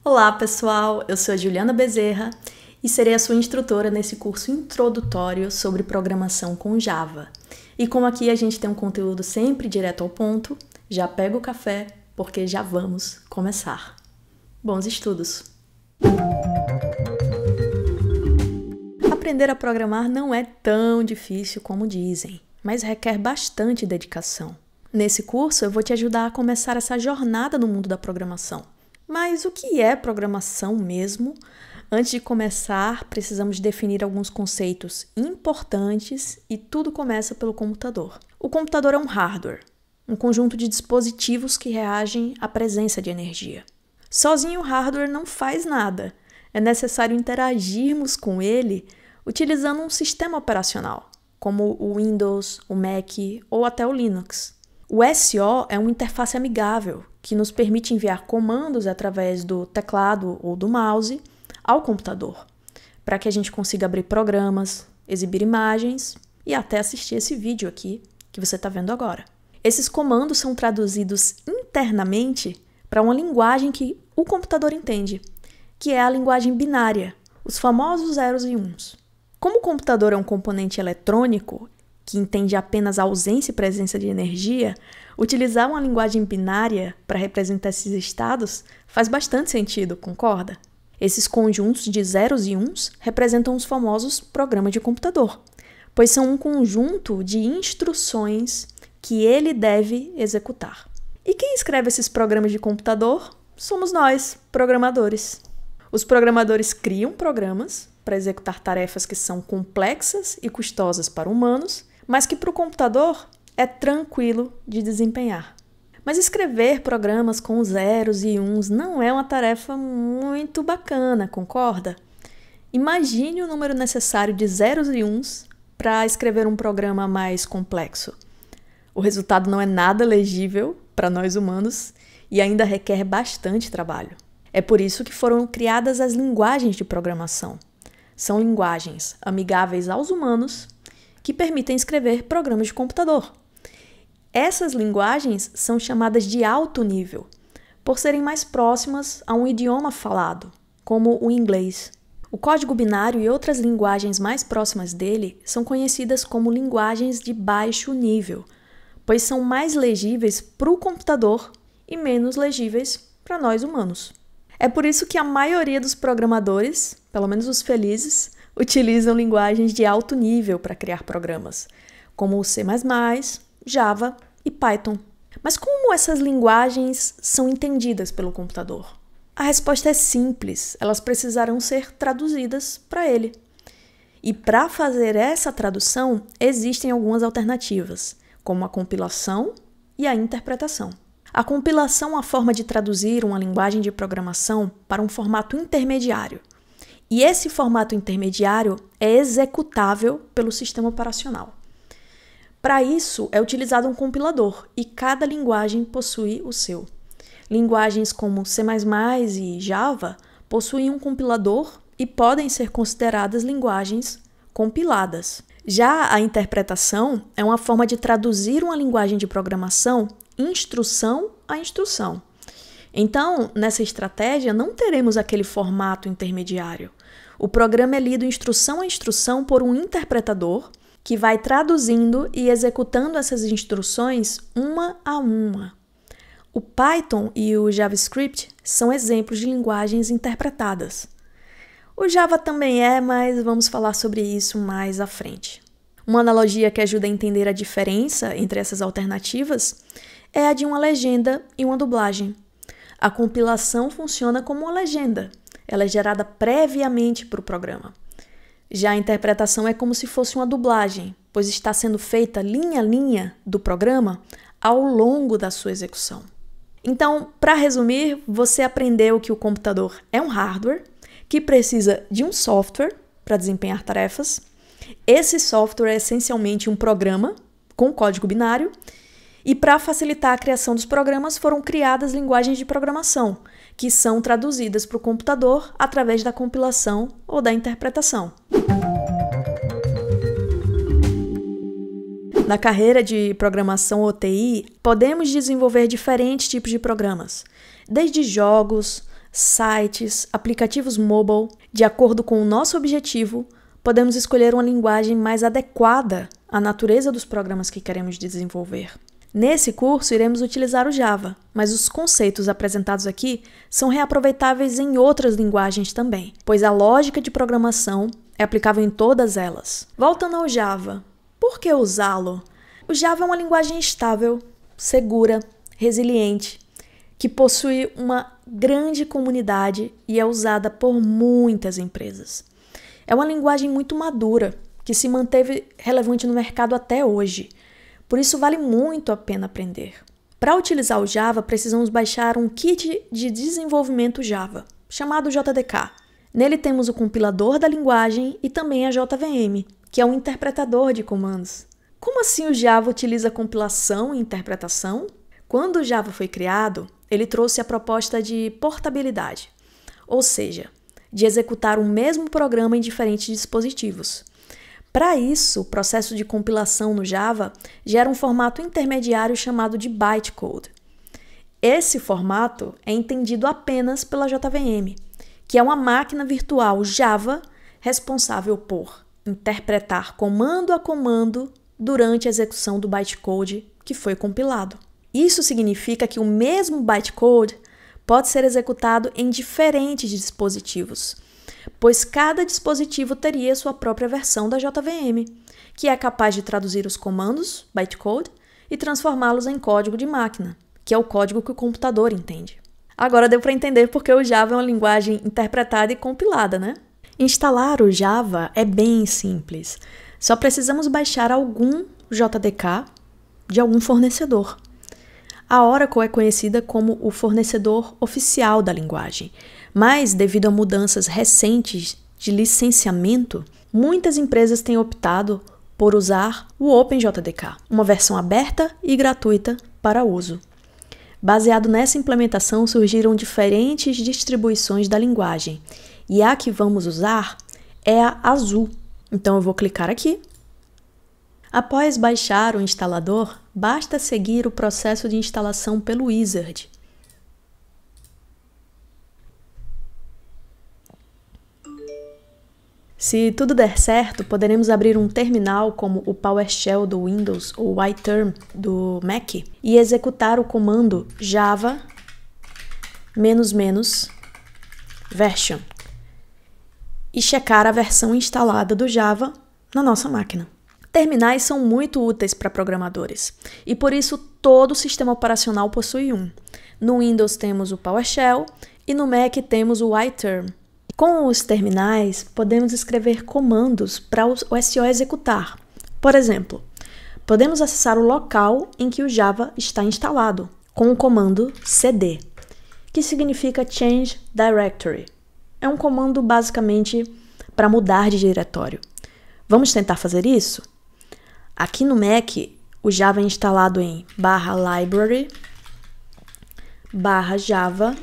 Olá pessoal, eu sou a Juliana Bezerra e serei a sua instrutora nesse curso introdutório sobre programação com Java. E como aqui a gente tem um conteúdo sempre direto ao ponto, já pega o café porque já vamos começar. Bons estudos! Aprender a programar não é tão difícil como dizem, mas requer bastante dedicação. Nesse curso eu vou te ajudar a começar essa jornada no mundo da programação. Mas o que é programação mesmo? Antes de começar, precisamos definir alguns conceitos importantes e tudo começa pelo computador. O computador é um hardware, um conjunto de dispositivos que reagem à presença de energia. Sozinho o hardware não faz nada, é necessário interagirmos com ele utilizando um sistema operacional, como o Windows, o Mac ou até o Linux. O SO é uma interface amigável que nos permite enviar comandos através do teclado ou do mouse ao computador, para que a gente consiga abrir programas, exibir imagens e até assistir esse vídeo aqui que você está vendo agora. Esses comandos são traduzidos internamente para uma linguagem que o computador entende, que é a linguagem binária, os famosos zeros e uns. Como o computador é um componente eletrônico, que entende apenas a ausência e presença de energia, utilizar uma linguagem binária para representar esses estados faz bastante sentido, concorda? Esses conjuntos de zeros e uns representam os famosos programas de computador, pois são um conjunto de instruções que ele deve executar. E quem escreve esses programas de computador? Somos nós, programadores. Os programadores criam programas para executar tarefas que são complexas e custosas para humanos, mas que para o computador é tranquilo de desempenhar. Mas escrever programas com zeros e uns não é uma tarefa muito bacana, concorda? Imagine o número necessário de zeros e uns para escrever um programa mais complexo. O resultado não é nada legível para nós humanos e ainda requer bastante trabalho. É por isso que foram criadas as linguagens de programação. São linguagens amigáveis aos humanos que permitem escrever programas de computador. Essas linguagens são chamadas de alto nível, por serem mais próximas a um idioma falado, como o inglês. O código binário e outras linguagens mais próximas dele são conhecidas como linguagens de baixo nível, pois são mais legíveis para o computador e menos legíveis para nós humanos. É por isso que a maioria dos programadores, pelo menos os felizes, utilizam linguagens de alto nível para criar programas, como o C++, Java e Python. Mas como essas linguagens são entendidas pelo computador? A resposta é simples, elas precisarão ser traduzidas para ele. E para fazer essa tradução, existem algumas alternativas, como a compilação e a interpretação. A compilação é uma forma de traduzir uma linguagem de programação para um formato intermediário. E esse formato intermediário é executável pelo sistema operacional. Para isso, é utilizado um compilador e cada linguagem possui o seu. Linguagens como C++ e Java possuem um compilador e podem ser consideradas linguagens compiladas. Já a interpretação é uma forma de traduzir uma linguagem de programação instrução a instrução. Então, nessa estratégia, não teremos aquele formato intermediário. O programa é lido instrução a instrução por um interpretador que vai traduzindo e executando essas instruções uma a uma. O Python e o JavaScript são exemplos de linguagens interpretadas. O Java também é, mas vamos falar sobre isso mais à frente. Uma analogia que ajuda a entender a diferença entre essas alternativas é a de uma legenda e uma dublagem. A compilação funciona como uma legenda. Ela é gerada previamente para o programa. Já a interpretação é como se fosse uma dublagem, pois está sendo feita linha a linha do programa ao longo da sua execução. Então, para resumir, você aprendeu que o computador é um hardware que precisa de um software para desempenhar tarefas. Esse software é essencialmente um programa com código binário. E para facilitar a criação dos programas, foram criadas linguagens de programação, que são traduzidas para o computador através da compilação ou da interpretação. Na carreira de programação ou TI, podemos desenvolver diferentes tipos de programas, desde jogos, sites, aplicativos mobile. De acordo com o nosso objetivo, podemos escolher uma linguagem mais adequada à natureza dos programas que queremos desenvolver. Nesse curso, iremos utilizar o Java, mas os conceitos apresentados aqui são reaproveitáveis em outras linguagens também, pois a lógica de programação é aplicável em todas elas. Voltando ao Java, por que usá-lo? O Java é uma linguagem estável, segura, resiliente, que possui uma grande comunidade e é usada por muitas empresas. É uma linguagem muito madura, que se manteve relevante no mercado até hoje. Por isso vale muito a pena aprender. Para utilizar o Java, precisamos baixar um kit de desenvolvimento Java, chamado JDK. Nele temos o compilador da linguagem e também a JVM, que é um interpretador de comandos. Como assim o Java utiliza compilação e interpretação? Quando o Java foi criado, ele trouxe a proposta de portabilidade, ou seja, de executar o mesmo programa em diferentes dispositivos. Para isso, o processo de compilação no Java gera um formato intermediário chamado de bytecode. Esse formato é entendido apenas pela JVM, que é uma máquina virtual Java responsável por interpretar comando a comando durante a execução do bytecode que foi compilado. Isso significa que o mesmo bytecode pode ser executado em diferentes dispositivos, pois cada dispositivo teria sua própria versão da JVM, que é capaz de traduzir os comandos, bytecode, e transformá-los em código de máquina, que é o código que o computador entende. Agora deu para entender porque o Java é uma linguagem interpretada e compilada, né? Instalar o Java é bem simples. Só precisamos baixar algum JDK de algum fornecedor. A Oracle é conhecida como o fornecedor oficial da linguagem, mas devido a mudanças recentes de licenciamento, muitas empresas têm optado por usar o OpenJDK, uma versão aberta e gratuita para uso. Baseado nessa implementação, surgiram diferentes distribuições da linguagem, e a que vamos usar é a Azul. Então eu vou clicar aqui. Após baixar o instalador, basta seguir o processo de instalação pelo Wizard. Se tudo der certo, poderemos abrir um terminal como o PowerShell do Windows ou o iTerm do Mac e executar o comando java --version e checar a versão instalada do Java na nossa máquina. Terminais são muito úteis para programadores e por isso todo sistema operacional possui um. No Windows temos o PowerShell e no Mac temos o iTerm. Com os terminais, podemos escrever comandos para o SO executar. Por exemplo, podemos acessar o local em que o Java está instalado com o comando cd, que significa Change Directory. É um comando basicamente para mudar de diretório. Vamos tentar fazer isso? Aqui no Mac, o Java é instalado em /library, /java,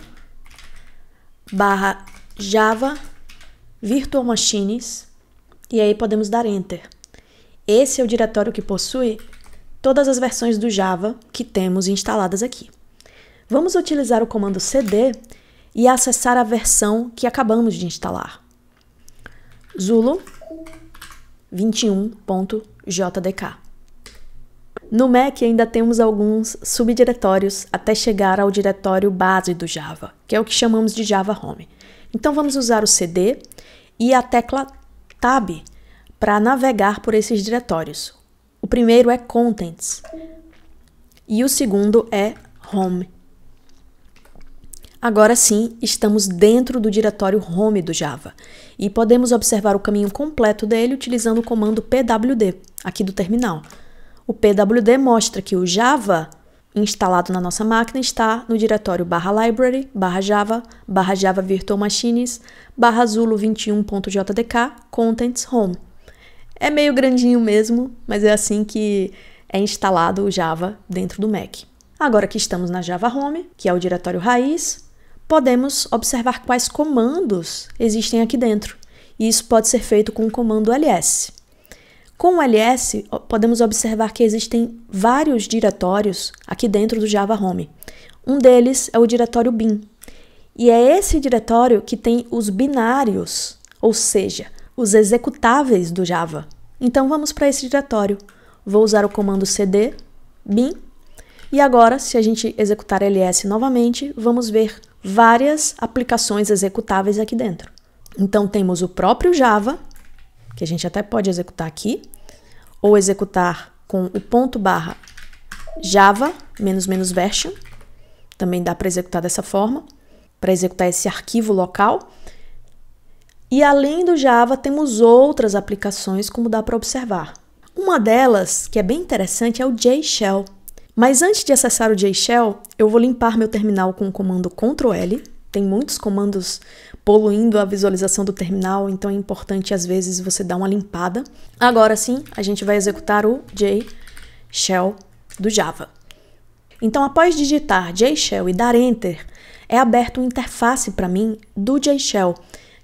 /java virtual machines e aí podemos dar Enter. Esse é o diretório que possui todas as versões do Java que temos instaladas aqui. Vamos utilizar o comando cd e acessar a versão que acabamos de instalar. Zulu 21.jdk. No Mac ainda temos alguns subdiretórios até chegar ao diretório base do Java, que é o que chamamos de Java Home. Então vamos usar o cd e a tecla Tab para navegar por esses diretórios. O primeiro é Contents e o segundo é Home. Agora sim, estamos dentro do diretório Home do Java e podemos observar o caminho completo dele utilizando o comando pwd, aqui do terminal. O pwd mostra que o Java instalado na nossa máquina está no diretório /library, /java, /java virtual machines, /zulu 21.jdk, contents home. É meio grandinho mesmo, mas é assim que é instalado o Java dentro do Mac. Agora que estamos na Java Home, que é o diretório raiz, podemos observar quais comandos existem aqui dentro. E isso pode ser feito com o comando ls. Com o ls, podemos observar que existem vários diretórios aqui dentro do Java Home. Um deles é o diretório bin. E é esse diretório que tem os binários, ou seja, os executáveis do Java. Então vamos para esse diretório. Vou usar o comando cd bin. E agora, se a gente executar ls novamente, vamos ver várias aplicações executáveis aqui dentro. Então temos o próprio Java, que a gente até pode executar aqui, ou executar com o ponto barra Java -- version. Também dá para executar dessa forma, para executar esse arquivo local. E além do Java, temos outras aplicações, como dá para observar. Uma delas, que é bem interessante, é o JShell. Mas antes de acessar o JShell, eu vou limpar meu terminal com o comando Ctrl L. Tem muitos comandos poluindo a visualização do terminal, então é importante às vezes você dar uma limpada. Agora sim, a gente vai executar o JShell do Java. Então, após digitar JShell e dar Enter, é aberta uma interface para mim do JShell,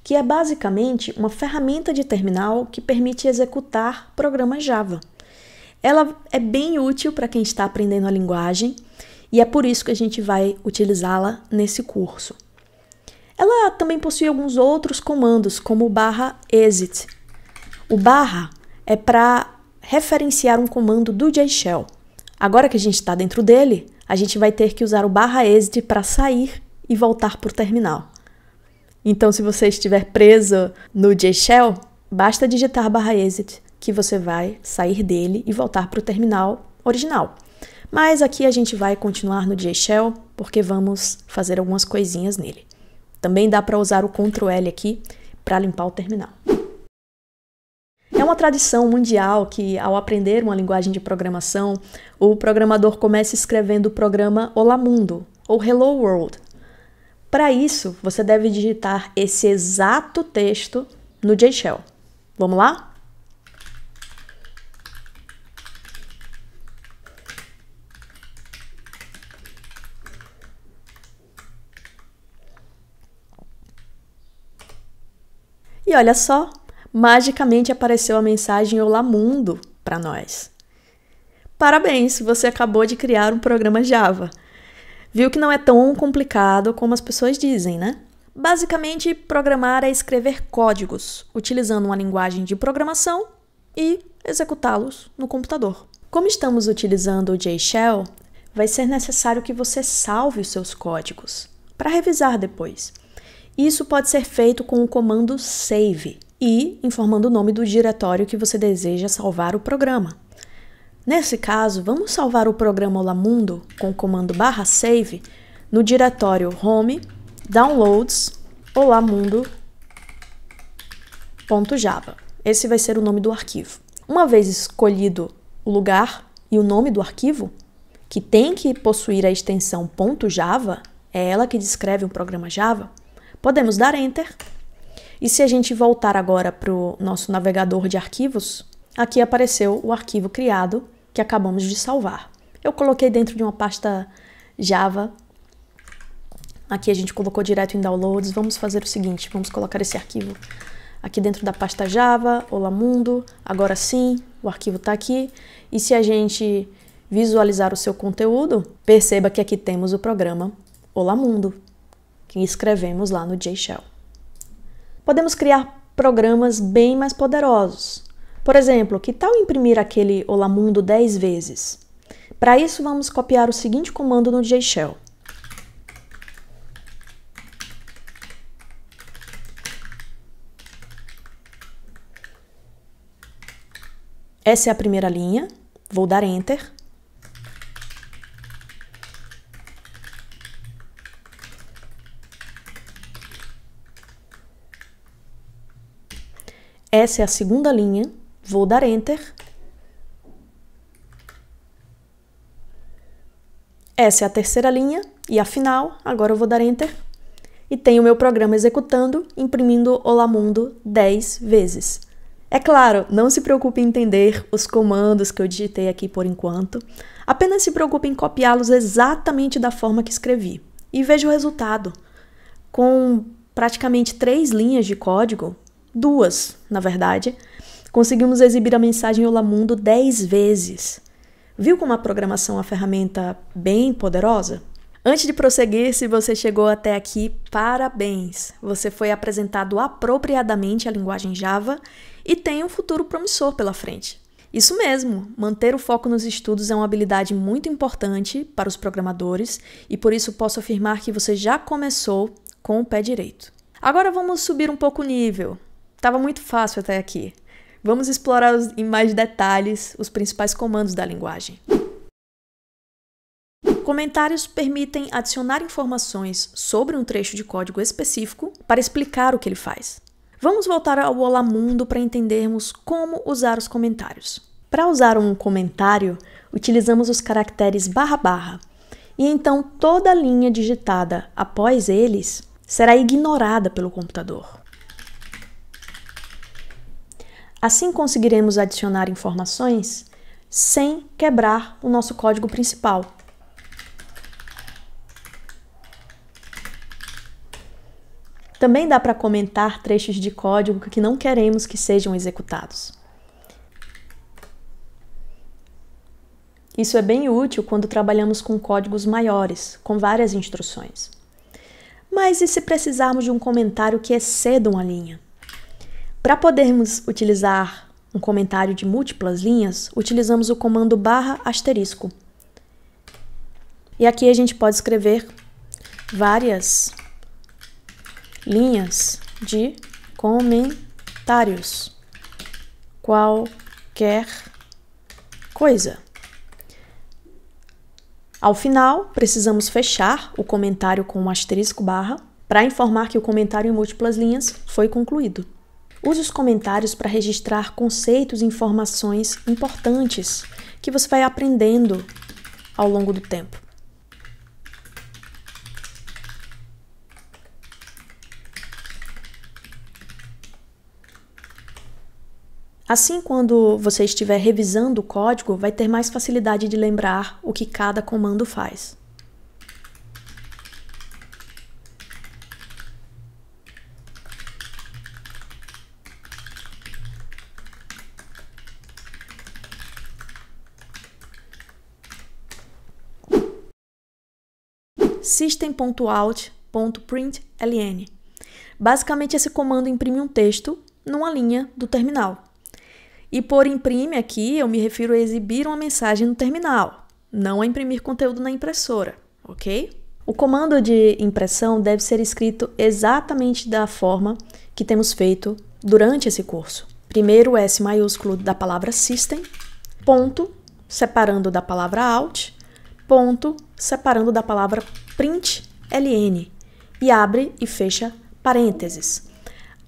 que é basicamente uma ferramenta de terminal que permite executar programas Java. Ela é bem útil para quem está aprendendo a linguagem e é por isso que a gente vai utilizá-la nesse curso. Ela também possui alguns outros comandos, como o /exit. O barra é para referenciar um comando do JShell. Agora que a gente está dentro dele, a gente vai ter que usar o /exit para sair e voltar para o terminal. Então, se você estiver preso no JShell, basta digitar /exit, que você vai sair dele e voltar para o terminal original. Mas aqui a gente vai continuar no JShell, porque vamos fazer algumas coisinhas nele. Também dá para usar o Ctrl L aqui para limpar o terminal. É uma tradição mundial que, ao aprender uma linguagem de programação, o programador comece escrevendo o programa Olá Mundo, ou Hello World. Para isso, você deve digitar esse exato texto no JShell. Vamos lá? E olha só, magicamente apareceu a mensagem Olá Mundo para nós. Parabéns, você acabou de criar um programa Java. Viu que não é tão complicado como as pessoas dizem, né? Basicamente, programar é escrever códigos, utilizando uma linguagem de programação e executá-los no computador. Como estamos utilizando o JShell, vai ser necessário que você salve os seus códigos para revisar depois. Isso pode ser feito com o comando save e informando o nome do diretório que você deseja salvar o programa. Nesse caso, vamos salvar o programa Olá Mundo com o comando /save no diretório home, downloads, olamundo.java. Esse vai ser o nome do arquivo. Uma vez escolhido o lugar e o nome do arquivo, que tem que possuir a extensão .java, é ela que descreve um programa Java, podemos dar Enter. E se a gente voltar agora para o nosso navegador de arquivos, aqui apareceu o arquivo criado que acabamos de salvar. Eu coloquei dentro de uma pasta Java. Aqui a gente colocou direto em Downloads. Vamos fazer o seguinte, vamos colocar esse arquivo aqui dentro da pasta Java, Olá Mundo. Agora sim, o arquivo está aqui. E se a gente visualizar o seu conteúdo, perceba que aqui temos o programa Olá Mundo, que escrevemos lá no JShell. Podemos criar programas bem mais poderosos. Por exemplo, que tal imprimir aquele Olá Mundo 10 vezes? Para isso, vamos copiar o seguinte comando no JShell. Essa é a primeira linha. Vou dar Enter. Essa é a segunda linha, vou dar Enter. Essa é a terceira linha e a final, agora eu vou dar Enter. E tenho o meu programa executando, imprimindo Olá Mundo 10 vezes. É claro, não se preocupe em entender os comandos que eu digitei aqui por enquanto, apenas se preocupe em copiá-los exatamente da forma que escrevi. E veja o resultado. Com praticamente 3 linhas de código, 2, na verdade, conseguimos exibir a mensagem Olá Mundo 10 vezes. Viu como a programação é uma ferramenta bem poderosa? Antes de prosseguir, se você chegou até aqui, parabéns! Você foi apresentado apropriadamente à linguagem Java e tem um futuro promissor pela frente. Isso mesmo, manter o foco nos estudos é uma habilidade muito importante para os programadores e por isso posso afirmar que você já começou com o pé direito. Agora vamos subir um pouco o nível. Estava muito fácil até aqui. Vamos explorar em mais detalhes os principais comandos da linguagem. Comentários permitem adicionar informações sobre um trecho de código específico para explicar o que ele faz. Vamos voltar ao Olá Mundo para entendermos como usar os comentários. Para usar um comentário, utilizamos os caracteres // e então toda linha digitada após eles será ignorada pelo computador. Assim conseguiremos adicionar informações sem quebrar o nosso código principal. Também dá para comentar trechos de código que não queremos que sejam executados. Isso é bem útil quando trabalhamos com códigos maiores, com várias instruções. Mas e se precisarmos de um comentário que exceda uma linha? Para podermos utilizar um comentário de múltiplas linhas, utilizamos o comando /*. E aqui a gente pode escrever várias linhas de comentários. Qualquer coisa. Ao final, precisamos fechar o comentário com um asterisco / para informar que o comentário em múltiplas linhas foi concluído. Use os comentários para registrar conceitos e informações importantes que você vai aprendendo ao longo do tempo. Assim, quando você estiver revisando o código, vai ter mais facilidade de lembrar o que cada comando faz. System.out.println. Basicamente, esse comando imprime um texto numa linha do terminal. E por imprime aqui, eu me refiro a exibir uma mensagem no terminal, não a imprimir conteúdo na impressora, ok? O comando de impressão deve ser escrito exatamente da forma que temos feito durante esse curso. Primeiro o S maiúsculo da palavra system, ponto, separando da palavra out, ponto, separando da palavra println, e abre e fecha parênteses.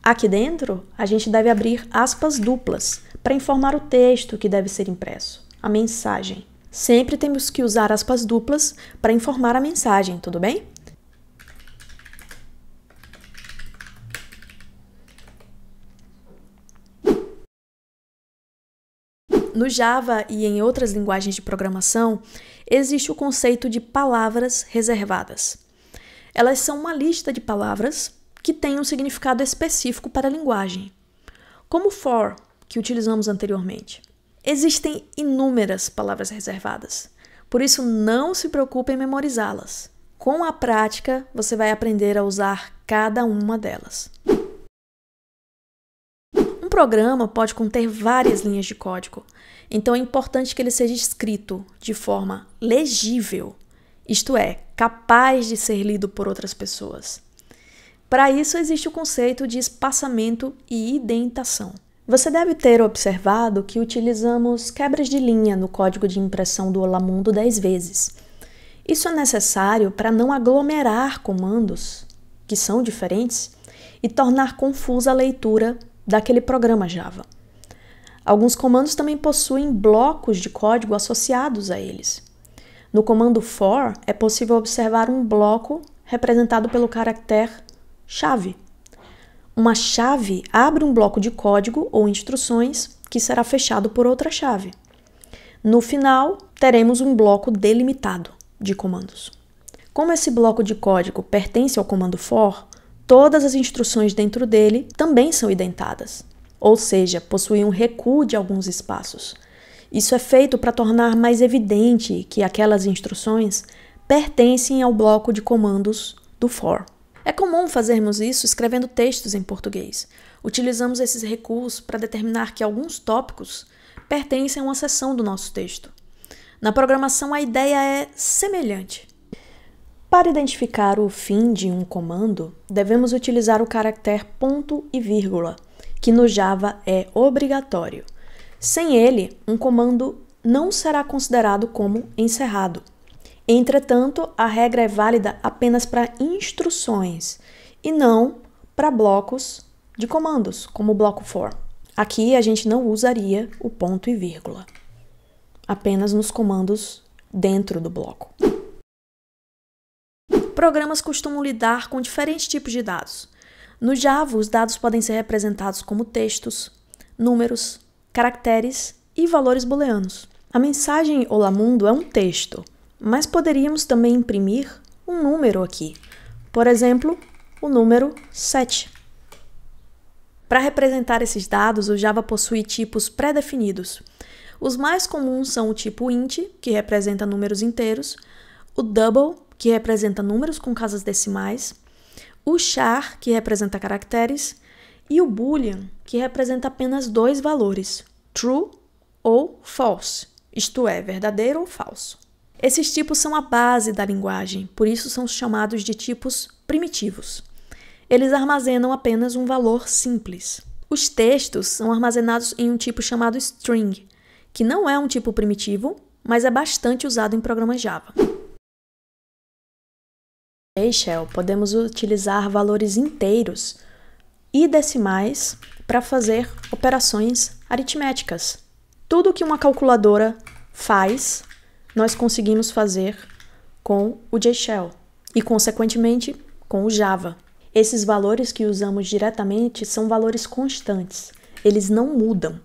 Aqui dentro, a gente deve abrir aspas duplas, para informar o texto que deve ser impresso, a mensagem. Sempre temos que usar aspas duplas para informar a mensagem, tudo bem? No Java e em outras linguagens de programação, existe o conceito de palavras reservadas. Elas são uma lista de palavras que têm um significado específico para a linguagem, como for, que utilizamos anteriormente. Existem inúmeras palavras reservadas, por isso não se preocupe em memorizá-las. Com a prática, você vai aprender a usar cada uma delas. Um programa pode conter várias linhas de código, então é importante que ele seja escrito de forma legível, isto é, capaz de ser lido por outras pessoas. Para isso existe o conceito de espaçamento e indentação. Você deve ter observado que utilizamos quebras de linha no código de impressão do Olá Mundo 10 vezes. Isso é necessário para não aglomerar comandos, que são diferentes, e tornar confusa a leitura daquele programa Java. Alguns comandos também possuem blocos de código associados a eles. No comando for, é possível observar um bloco representado pelo caractere chave. Uma chave abre um bloco de código ou instruções que será fechado por outra chave. No final, teremos um bloco delimitado de comandos. Como esse bloco de código pertence ao comando for, todas as instruções dentro dele também são indentadas, ou seja, possuem um recuo de alguns espaços. Isso é feito para tornar mais evidente que aquelas instruções pertencem ao bloco de comandos do for. É comum fazermos isso escrevendo textos em português. Utilizamos esses recursos para determinar que alguns tópicos pertencem a uma seção do nosso texto. Na programação, a ideia é semelhante. Para identificar o fim de um comando, devemos utilizar o caractere ponto e vírgula, que no Java é obrigatório. Sem ele, um comando não será considerado como encerrado. Entretanto, a regra é válida apenas para instruções e não para blocos de comandos, como o bloco for. Aqui a gente não usaria o ponto e vírgula, apenas nos comandos dentro do bloco. Programas costumam lidar com diferentes tipos de dados. No Java, os dados podem ser representados como textos, números, caracteres e valores booleanos. A mensagem Olá Mundo é um texto, mas poderíamos também imprimir um número aqui. Por exemplo, o número 7. Para representar esses dados, o Java possui tipos pré-definidos. Os mais comuns são o tipo int, que representa números inteiros, o double, que representa números com casas decimais, o char, que representa caracteres, e o boolean, que representa apenas dois valores, true ou false, isto é, verdadeiro ou falso. Esses tipos são a base da linguagem, por isso são chamados de tipos primitivos. Eles armazenam apenas um valor simples. Os textos são armazenados em um tipo chamado string, que não é um tipo primitivo, mas é bastante usado em programas Java. Em Shell, podemos utilizar valores inteiros e decimais para fazer operações aritméticas. Tudo que uma calculadora faz, nós conseguimos fazer com o JShell e, consequentemente, com o Java. Esses valores que usamos diretamente são valores constantes, eles não mudam.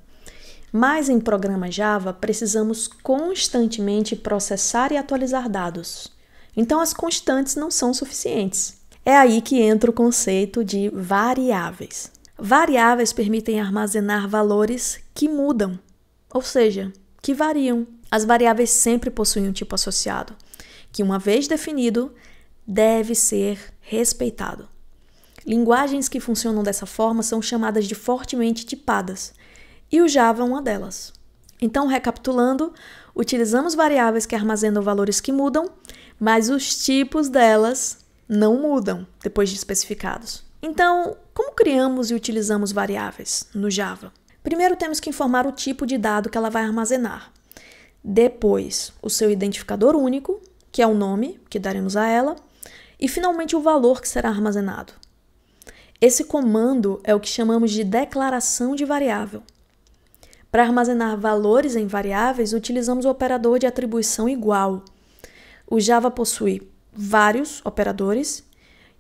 Mas em programa Java, precisamos constantemente processar e atualizar dados. Então, as constantes não são suficientes. É aí que entra o conceito de variáveis. Variáveis permitem armazenar valores que mudam, ou seja, que variam. As variáveis sempre possuem um tipo associado, que uma vez definido, deve ser respeitado. Linguagens que funcionam dessa forma são chamadas de fortemente tipadas, e o Java é uma delas. Então, recapitulando, utilizamos variáveis que armazenam valores que mudam, mas os tipos delas não mudam depois de especificados. Então, como criamos e utilizamos variáveis no Java? Primeiro temos que informar o tipo de dado que ela vai armazenar. Depois, o seu identificador único, que é o nome que daremos a ela, e finalmente o valor que será armazenado. Esse comando é o que chamamos de declaração de variável. Para armazenar valores em variáveis, utilizamos o operador de atribuição igual. O Java possui vários operadores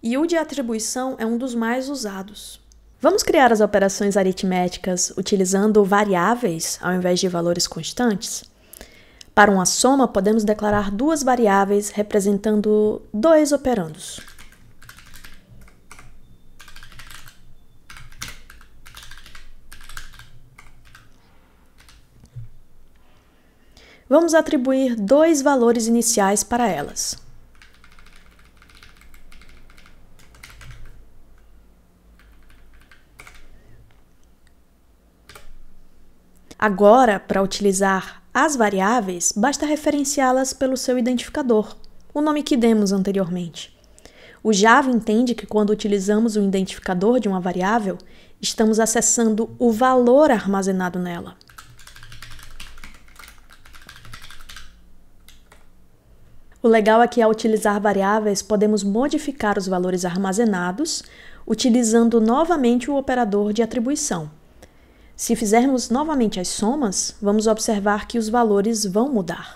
e o de atribuição é um dos mais usados. Vamos criar as operações aritméticas utilizando variáveis ao invés de valores constantes? Para uma soma, podemos declarar duas variáveis representando dois operandos. Vamos atribuir dois valores iniciais para elas. Agora, para utilizar as variáveis, basta referenciá-las pelo seu identificador, o nome que demos anteriormente. O Java entende que quando utilizamos o identificador de uma variável, estamos acessando o valor armazenado nela. O legal é que, ao utilizar variáveis, podemos modificar os valores armazenados utilizando novamente o operador de atribuição. Se fizermos novamente as somas, vamos observar que os valores vão mudar.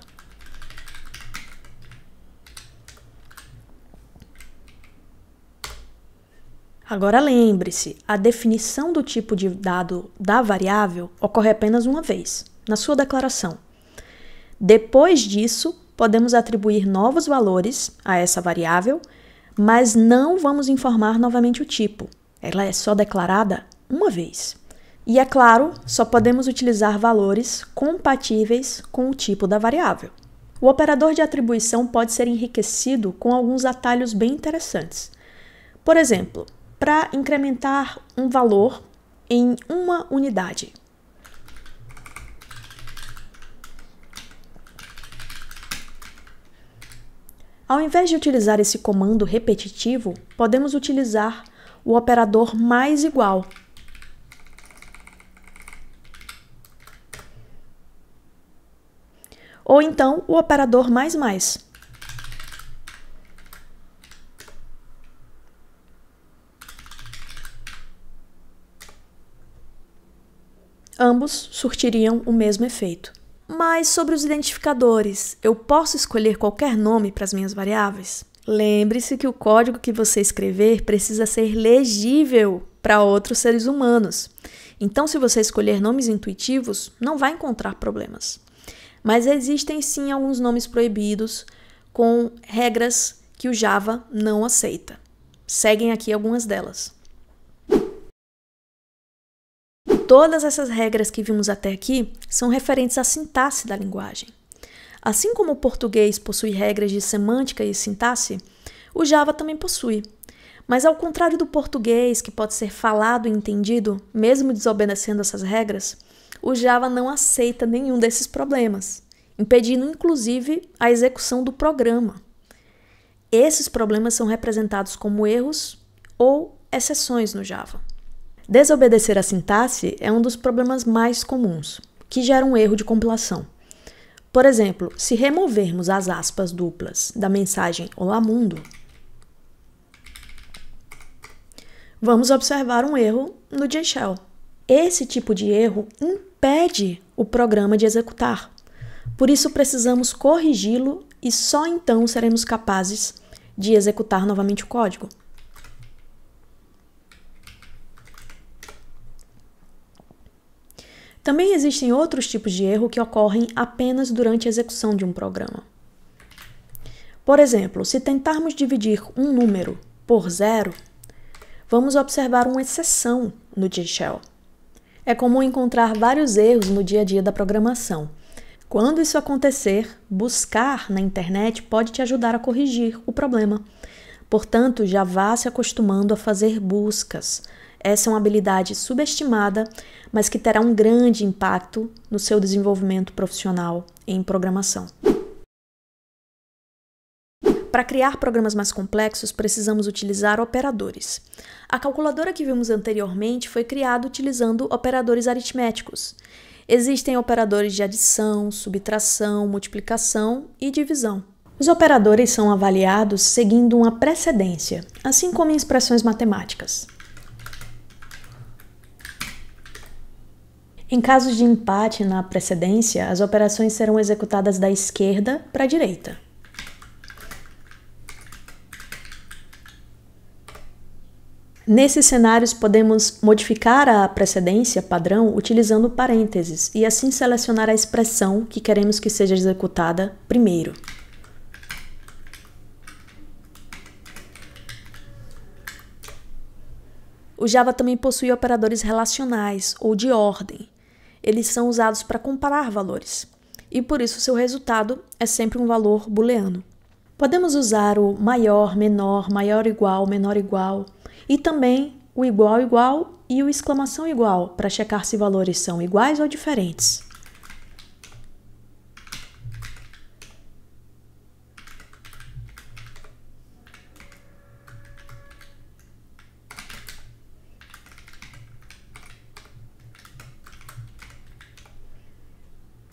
Agora lembre-se, a definição do tipo de dado da variável ocorre apenas uma vez, na sua declaração. Depois disso, podemos atribuir novos valores a essa variável, mas não vamos informar novamente o tipo. Ela é só declarada uma vez. E, é claro, só podemos utilizar valores compatíveis com o tipo da variável. O operador de atribuição pode ser enriquecido com alguns atalhos bem interessantes. Por exemplo, para incrementar um valor em uma unidade. Ao invés de utilizar esse comando repetitivo, podemos utilizar o operador mais igual. Ou então o operador mais mais. Ambos surtiriam o mesmo efeito. Mas sobre os identificadores, eu posso escolher qualquer nome para as minhas variáveis? Lembre-se que o código que você escrever precisa ser legível para outros seres humanos. Então, se você escolher nomes intuitivos, não vai encontrar problemas. Mas existem sim alguns nomes proibidos com regras que o Java não aceita. Seguem aqui algumas delas. Todas essas regras que vimos até aqui são referentes à sintaxe da linguagem. Assim como o português possui regras de semântica e sintaxe, o Java também possui. Mas ao contrário do português, que pode ser falado e entendido, mesmo desobedecendo essas regras, o Java não aceita nenhum desses problemas, impedindo inclusive a execução do programa. Esses problemas são representados como erros ou exceções no Java. Desobedecer a sintaxe é um dos problemas mais comuns, que gera um erro de compilação. Por exemplo, se removermos as aspas duplas da mensagem Olá Mundo, vamos observar um erro no JShell. Esse tipo de erro impede o programa de executar. Por isso precisamos corrigi-lo e só então seremos capazes de executar novamente o código. Também existem outros tipos de erro que ocorrem apenas durante a execução de um programa. Por exemplo, se tentarmos dividir um número por 0, vamos observar uma exceção no JShell. É comum encontrar vários erros no dia a dia da programação. Quando isso acontecer, buscar na internet pode te ajudar a corrigir o problema. Portanto, já vá se acostumando a fazer buscas. Essa é uma habilidade subestimada, mas que terá um grande impacto no seu desenvolvimento profissional em programação. Para criar programas mais complexos, precisamos utilizar operadores. A calculadora que vimos anteriormente foi criada utilizando operadores aritméticos. Existem operadores de adição, subtração, multiplicação e divisão. Os operadores são avaliados seguindo uma precedência, assim como em expressões matemáticas. Em casos de empate na precedência, as operações serão executadas da esquerda para a direita. Nesses cenários, podemos modificar a precedência padrão utilizando parênteses e assim selecionar a expressão que queremos que seja executada primeiro. O Java também possui operadores relacionais ou de ordem. Eles são usados para comparar valores, e por isso seu resultado é sempre um valor booleano. Podemos usar o maior, menor, maior igual, menor igual, e também o igual igual e o exclamação igual, para checar se valores são iguais ou diferentes.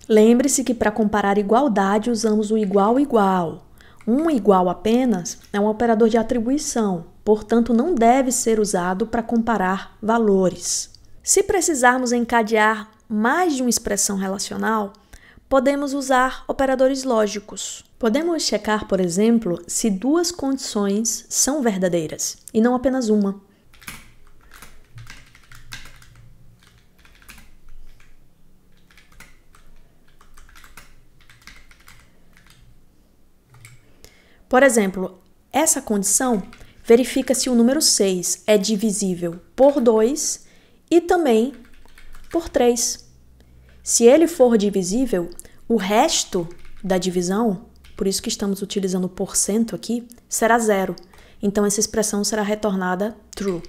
Lembre-se que para comparar igualdade usamos o igual igual. Um igual apenas é um operador de atribuição, portanto não deve ser usado para comparar valores. Se precisarmos encadear mais de uma expressão relacional, podemos usar operadores lógicos. Podemos checar, por exemplo, se duas condições são verdadeiras e não apenas uma. Por exemplo, essa condição verifica se o número 6 é divisível por 2 e também por 3. Se ele for divisível, o resto da divisão, por isso que estamos utilizando o porcento aqui, será 0. Então, essa expressão será retornada true.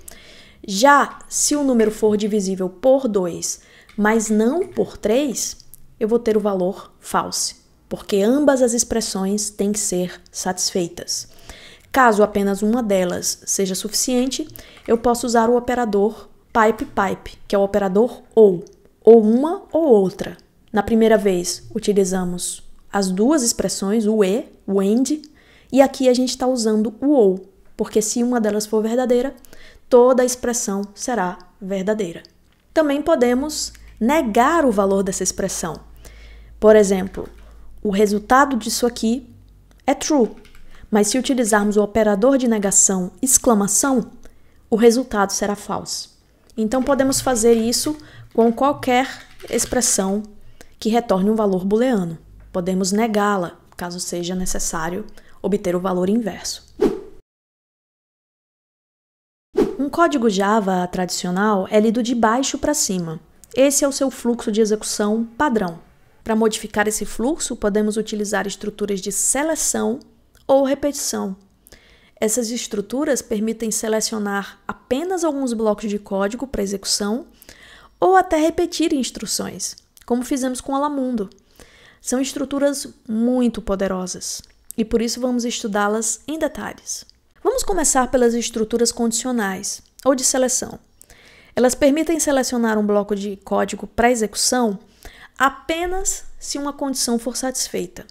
Já se o número for divisível por 2, mas não por 3, eu vou ter o valor false, porque ambas as expressões têm que ser satisfeitas. Caso apenas uma delas seja suficiente, eu posso usar o operador pipe, que é o operador ou uma ou outra. Na primeira vez, utilizamos as duas expressões, o e, o and, e aqui a gente está usando o ou, porque se uma delas for verdadeira, toda a expressão será verdadeira. Também podemos negar o valor dessa expressão. Por exemplo, o resultado disso aqui é true, mas se utilizarmos o operador de negação exclamação, o resultado será false. Então, podemos fazer isso com qualquer expressão que retorne um valor booleano. Podemos negá-la, caso seja necessário obter o valor inverso. Um código Java tradicional é lido de baixo para cima. Esse é o seu fluxo de execução padrão. Para modificar esse fluxo, podemos utilizar estruturas de seleção ou repetição. Essas estruturas permitem selecionar apenas alguns blocos de código para execução ou até repetir instruções, como fizemos com Alamundo. São estruturas muito poderosas e por isso vamos estudá-las em detalhes. Vamos começar pelas estruturas condicionais ou de seleção. Elas permitem selecionar um bloco de código para execução apenas se uma condição for satisfeita.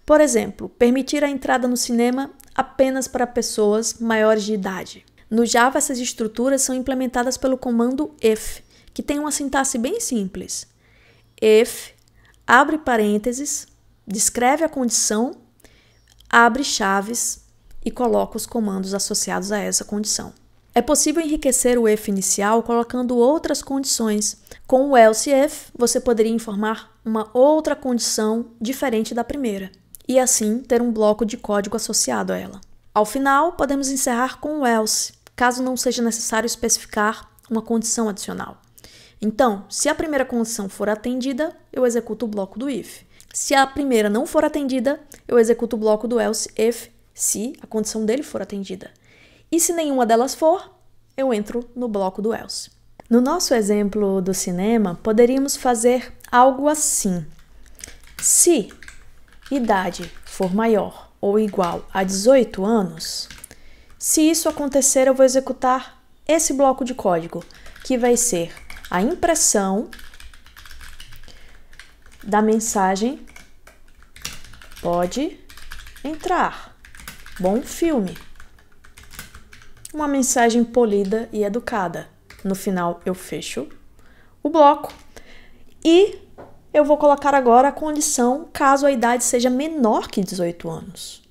Por exemplo, permitir a entrada no cinema apenas para pessoas maiores de idade. No Java, essas estruturas são implementadas pelo comando if, que tem uma sintaxe bem simples. If, abre parênteses, descreve a condição, abre chaves e coloca os comandos associados a essa condição. É possível enriquecer o if inicial colocando outras condições. Com o else if, você poderia informar uma outra condição diferente da primeira, e assim ter um bloco de código associado a ela. Ao final, podemos encerrar com o else, caso não seja necessário especificar uma condição adicional. Então, se a primeira condição for atendida, eu executo o bloco do if. Se a primeira não for atendida, eu executo o bloco do else if, se a condição dele for atendida. E se nenhuma delas for, eu entro no bloco do else. No nosso exemplo do cinema, poderíamos fazer algo assim. Se idade for maior ou igual a 18 anos, se isso acontecer, eu vou executar esse bloco de código, que vai ser a impressão da mensagem pode entrar. Bom filme. Uma mensagem polida e educada. No final, eu fecho o bloco e eu vou colocar agora a condição caso a idade seja menor que 18 anos.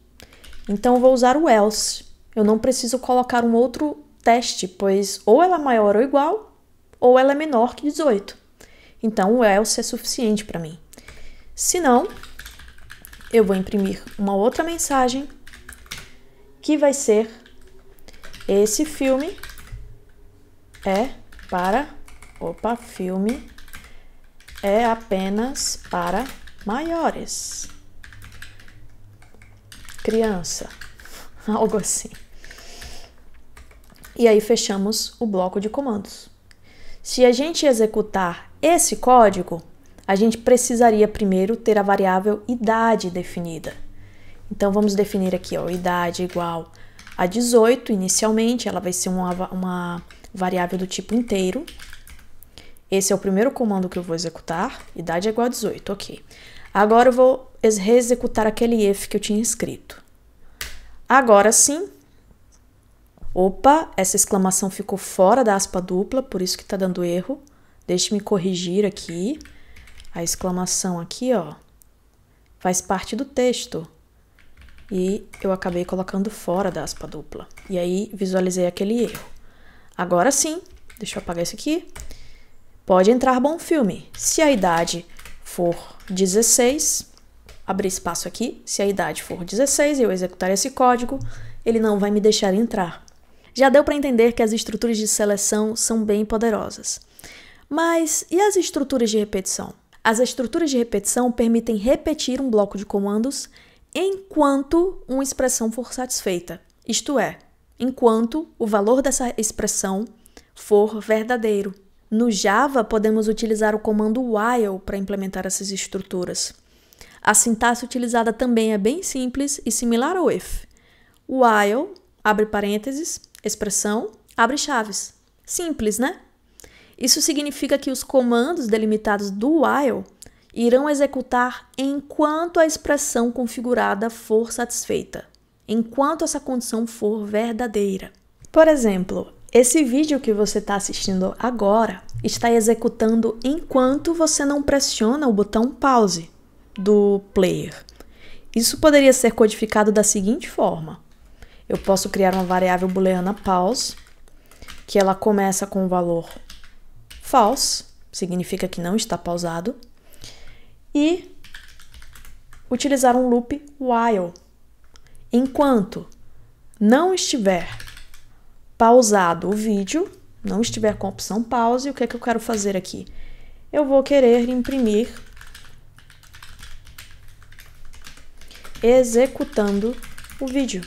Então, eu vou usar o else. Eu não preciso colocar um outro teste, pois ou ela é maior ou igual, ou ela é menor que 18. Então, o else é suficiente para mim. Se não, eu vou imprimir uma outra mensagem que vai ser: esse filme é para... filme é apenas para maiores. Criança. Algo assim. E aí fechamos o bloco de comandos. Se a gente executar esse código, a gente precisaria primeiro ter a variável idade definida. Então, vamos definir aqui, idade igual a 18, inicialmente, ela vai ser uma variável do tipo inteiro. Esse é o primeiro comando que eu vou executar, idade é igual a 18, ok. Agora eu vou reexecutar aquele if que eu tinha escrito. Agora sim, essa exclamação ficou fora da aspa dupla, por isso que está dando erro. Deixe-me corrigir aqui. A exclamação aqui, faz parte do texto. E eu acabei colocando fora da aspa dupla. E aí, visualizei aquele erro. Agora sim, deixa eu apagar isso aqui. Pode entrar bom filme. Se a idade for 16, abrir espaço aqui. Se a idade for 16 e eu executar esse código, ele não vai me deixar entrar. Já deu para entender que as estruturas de seleção são bem poderosas. Mas e as estruturas de repetição? As estruturas de repetição permitem repetir um bloco de comandos enquanto uma expressão for satisfeita, isto é, enquanto o valor dessa expressão for verdadeiro. No Java, podemos utilizar o comando while para implementar essas estruturas. A sintaxe utilizada também é bem simples e similar ao if. While, abre parênteses, expressão, abre chaves. Simples, né? Isso significa que os comandos delimitados do while irão executar enquanto a expressão configurada for satisfeita, enquanto essa condição for verdadeira. Por exemplo, esse vídeo que você está assistindo agora está executando enquanto você não pressiona o botão pause do player. Isso poderia ser codificado da seguinte forma. Eu posso criar uma variável booleana pause, que ela começa com o valor false, significa que não está pausado, e utilizar um loop while. Enquanto não estiver pausado o vídeo, não estiver com a opção pause, o que é que eu quero fazer aqui? Eu vou querer imprimir executando o vídeo.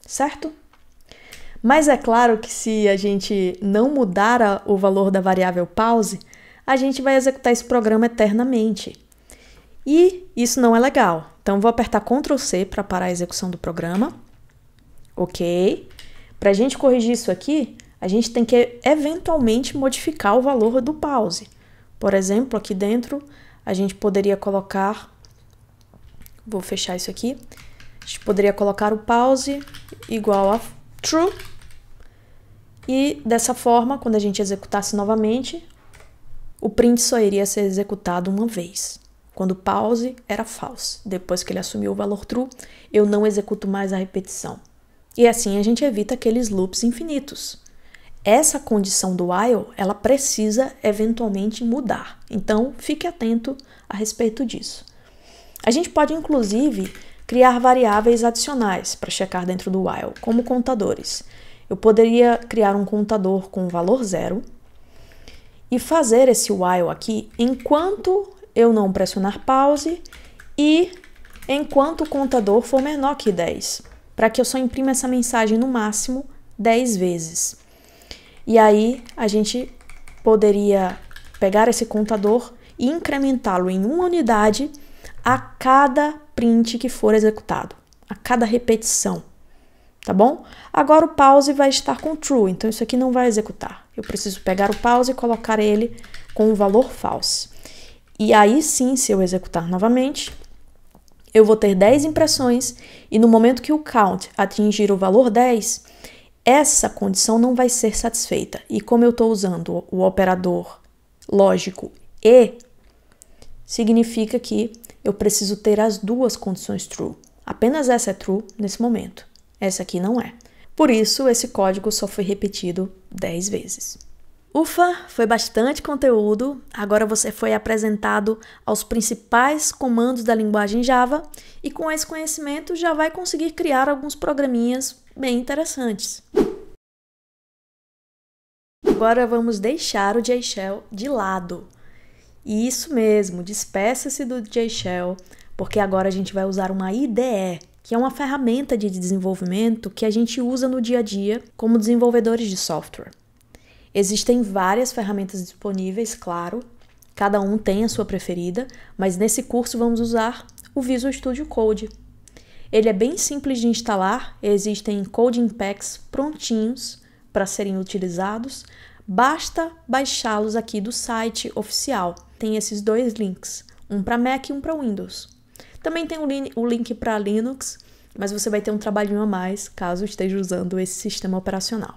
Certo? Mas é claro que se a gente não mudar o valor da variável pause, a gente vai executar esse programa eternamente. E isso não é legal. Então, vou apertar Ctrl C para parar a execução do programa. Ok. Para a gente corrigir isso aqui, a gente tem que eventualmente modificar o valor do pause. Por exemplo, aqui dentro, a gente poderia colocar... Vou fechar isso aqui. A gente poderia colocar o pause igual a true. E dessa forma, quando a gente executasse novamente, o print só iria ser executado uma vez. Quando o pause era false. Depois que ele assumiu o valor true, eu não executo mais a repetição. E assim a gente evita aqueles loops infinitos. Essa condição do while, ela precisa eventualmente mudar. Então, fique atento a respeito disso. A gente pode, inclusive, criar variáveis adicionais para checar dentro do while, como contadores. Eu poderia criar um contador com valor 0 e fazer esse while aqui enquanto eu não pressionar pause e enquanto o contador for menor que 10, para que eu só imprima essa mensagem no máximo 10 vezes. E aí a gente poderia pegar esse contador e incrementá-lo em uma unidade a cada print que for executado, a cada repetição, tá bom? Agora o pause vai estar com true, então isso aqui não vai executar. Eu preciso pegar o pause e colocar ele com o valor false. E aí sim, se eu executar novamente, eu vou ter 10 impressões e no momento que o count atingir o valor 10, essa condição não vai ser satisfeita. E como eu estou usando o operador lógico e, significa que eu preciso ter as duas condições true. Apenas essa é true nesse momento. Essa aqui não é. Por isso, esse código só foi repetido 10 vezes. Ufa, foi bastante conteúdo. Agora você foi apresentado aos principais comandos da linguagem Java e com esse conhecimento já vai conseguir criar alguns programinhas bem interessantes. Agora vamos deixar o JShell de lado. E isso mesmo, despeça-se do JShell, porque agora a gente vai usar uma IDE, que é uma ferramenta de desenvolvimento que a gente usa no dia a dia como desenvolvedores de software. Existem várias ferramentas disponíveis, claro, cada um tem a sua preferida, mas nesse curso vamos usar o Visual Studio Code. Ele é bem simples de instalar, existem coding packs prontinhos para serem utilizados, basta baixá-los aqui do site oficial. Tem esses dois links, um para Mac e um para Windows. Também tem o link para Linux, mas você vai ter um trabalhinho a mais caso esteja usando esse sistema operacional.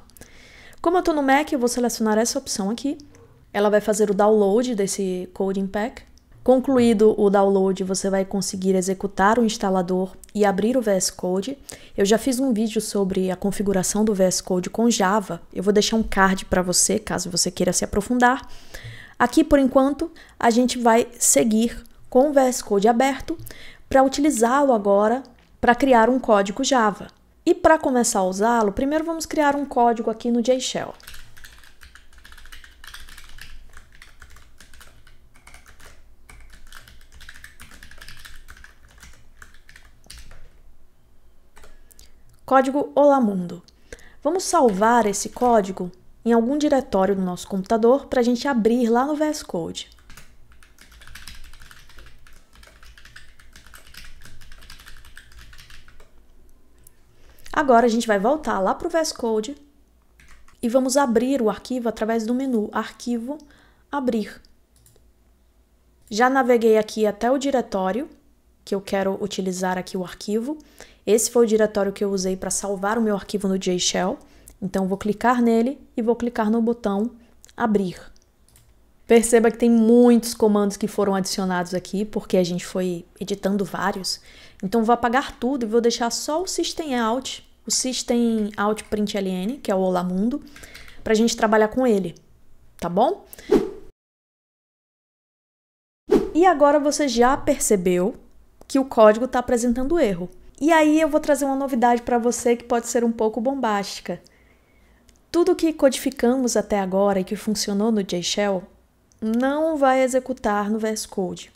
Como eu estou no Mac, eu vou selecionar essa opção aqui. Ela vai fazer o download desse coding pack. Concluído o download, você vai conseguir executar o instalador e abrir o VS Code. Eu já fiz um vídeo sobre a configuração do VS Code com Java. Eu vou deixar um card para você, caso você queira se aprofundar. Aqui, por enquanto, a gente vai seguir com o VS Code aberto para utilizá-lo agora para criar um código Java. E para começar a usá-lo, primeiro vamos criar um código aqui no JShell. Código Olá Mundo. Vamos salvar esse código em algum diretório do nosso computador para a gente abrir lá no VS Code. Agora a gente vai voltar lá para o VS Code e vamos abrir o arquivo através do menu Arquivo, Abrir. Já naveguei aqui até o diretório que eu quero utilizar aqui o arquivo. Esse foi o diretório que eu usei para salvar o meu arquivo no JShell. Então, vou clicar nele e vou clicar no botão Abrir. Perceba que tem muitos comandos que foram adicionados aqui, porque a gente foi editando vários. Então, vou apagar tudo e vou deixar só o system_out, o system_out_println, que é o Olá Mundo, para a gente trabalhar com ele, tá bom? E agora você já percebeu que o código está apresentando erro. E aí eu vou trazer uma novidade para você que pode ser um pouco bombástica. Tudo que codificamos até agora e que funcionou no JShell não vai executar no VS Code.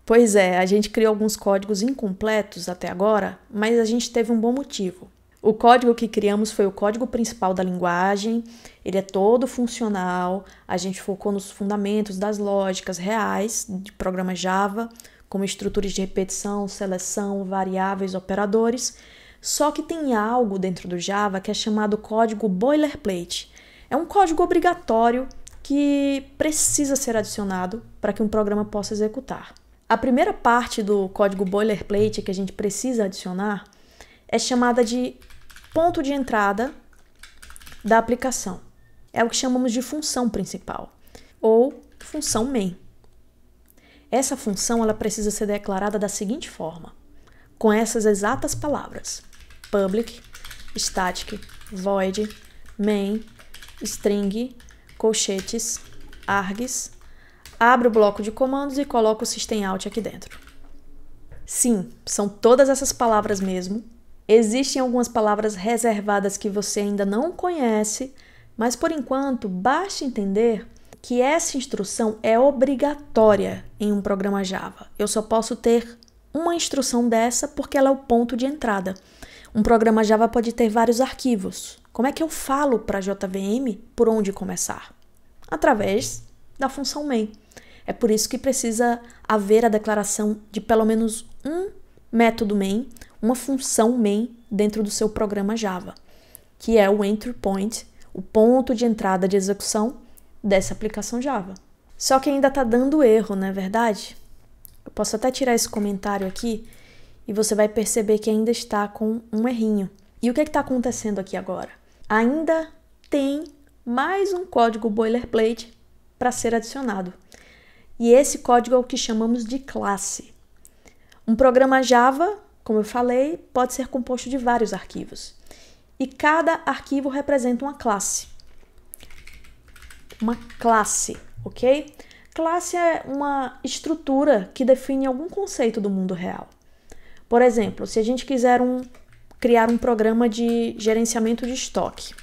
Pois é, a gente criou alguns códigos incompletos até agora, mas a gente teve um bom motivo. O código que criamos foi o código principal da linguagem, ele é todo funcional, a gente focou nos fundamentos das lógicas reais de programa Java, como estruturas de repetição, seleção, variáveis, operadores, só que tem algo dentro do Java que é chamado código boilerplate. É um código obrigatório que precisa ser adicionado para que um programa possa executar. A primeira parte do código boilerplate que a gente precisa adicionar é chamada de ponto de entrada da aplicação. É o que chamamos de função principal, ou função main. Essa função ela precisa ser declarada da seguinte forma, com essas exatas palavras: public, static, void, main, string, colchetes, args, abre o bloco de comandos e coloca o system_out aqui dentro. Sim, são todas essas palavras mesmo. Existem algumas palavras reservadas que você ainda não conhece, mas por enquanto basta entender que essa instrução é obrigatória em um programa Java. Eu só posso ter uma instrução dessa porque ela é o ponto de entrada. Um programa Java pode ter vários arquivos. Como é que eu falo para a JVM por onde começar? Através da função main. É por isso que precisa haver a declaração de pelo menos um método main, uma função main dentro do seu programa Java, que é o entry point, o ponto de entrada de execução dessa aplicação Java. Só que ainda está dando erro, não é verdade? Eu posso até tirar esse comentário aqui e você vai perceber que ainda está com um errinho. E o que está acontecendo aqui agora? Ainda tem mais um código boilerplate para ser adicionado. E esse código é o que chamamos de classe. Um programa Java, como eu falei, pode ser composto de vários arquivos. E cada arquivo representa uma classe. Uma classe, ok? Classe é uma estrutura que define algum conceito do mundo real. Por exemplo, se a gente quiser criar um programa de gerenciamento de estoque,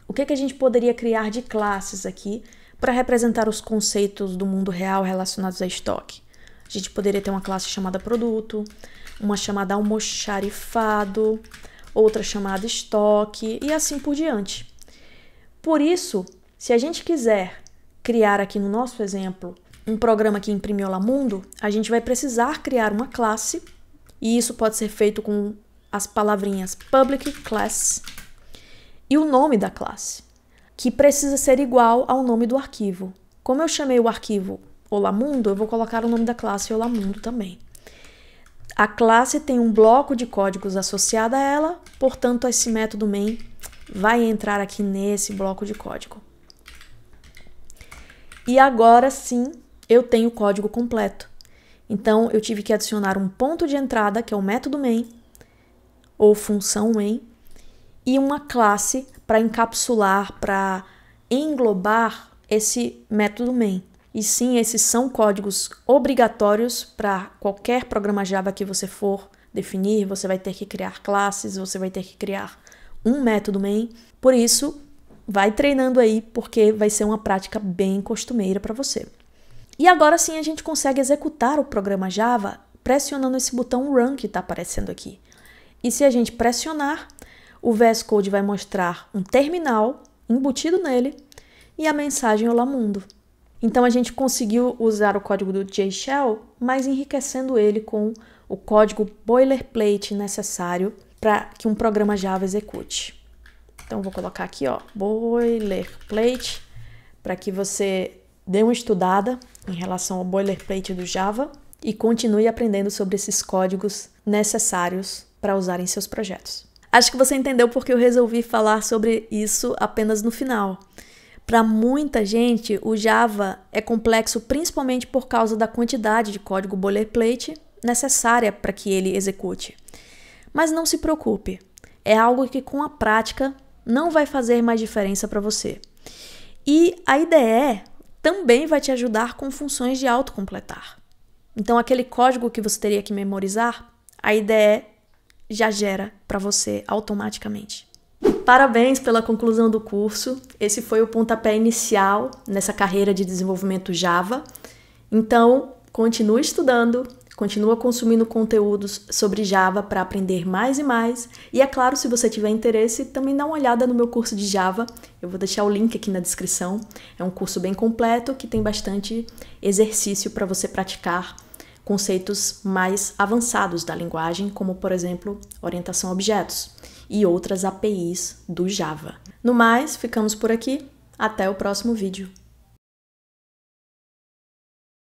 o que a gente poderia criar de classes aqui para representar os conceitos do mundo real relacionados a estoque? A gente poderia ter uma classe chamada produto, uma chamada almoxarifado, outra chamada estoque e assim por diante. Por isso, se a gente quiser criar aqui no nosso exemplo um programa que imprime Olá Mundo, a gente vai precisar criar uma classe e isso pode ser feito com as palavrinhas public class e o nome da classe, que precisa ser igual ao nome do arquivo. Como eu chamei o arquivo Olá Mundo, eu vou colocar o nome da classe Olá Mundo também. A classe tem um bloco de códigos associado a ela, portanto esse método main vai entrar aqui nesse bloco de código. E agora sim, eu tenho o código completo. Então, eu tive que adicionar um ponto de entrada, que é o método main, ou função main, e uma classe para encapsular, para englobar esse método main. E sim, esses são códigos obrigatórios para qualquer programa Java que você for definir. Você vai ter que criar classes, você vai ter que criar um método main. Por isso, vai treinando aí, porque vai ser uma prática bem costumeira para você. E agora sim a gente consegue executar o programa Java pressionando esse botão Run que está aparecendo aqui. E se a gente pressionar, o VS Code vai mostrar um terminal embutido nele e a mensagem Olá Mundo. Então a gente conseguiu usar o código do J-Shell, mas enriquecendo ele com o código boilerplate necessário para que um programa Java execute. Então vou colocar aqui, ó, boilerplate, para que você dê uma estudada em relação ao boilerplate do Java e continue aprendendo sobre esses códigos necessários para usar em seus projetos. Acho que você entendeu porque eu resolvi falar sobre isso apenas no final. Para muita gente, o Java é complexo principalmente por causa da quantidade de código boilerplate necessária para que ele execute. Mas não se preocupe, é algo que com a prática não vai fazer mais diferença para você. E a IDE também vai te ajudar com funções de autocompletar. Então aquele código que você teria que memorizar, a IDE já gera para você automaticamente. Parabéns pela conclusão do curso. Esse foi o pontapé inicial nessa carreira de desenvolvimento Java. Então, continue estudando, continua consumindo conteúdos sobre Java para aprender mais e mais. E é claro, se você tiver interesse, também dá uma olhada no meu curso de Java. Eu vou deixar o link aqui na descrição. É um curso bem completo que tem bastante exercício para você praticar conceitos mais avançados da linguagem, como, por exemplo, orientação a objetos e outras APIs do Java. No mais, ficamos por aqui. Até o próximo vídeo.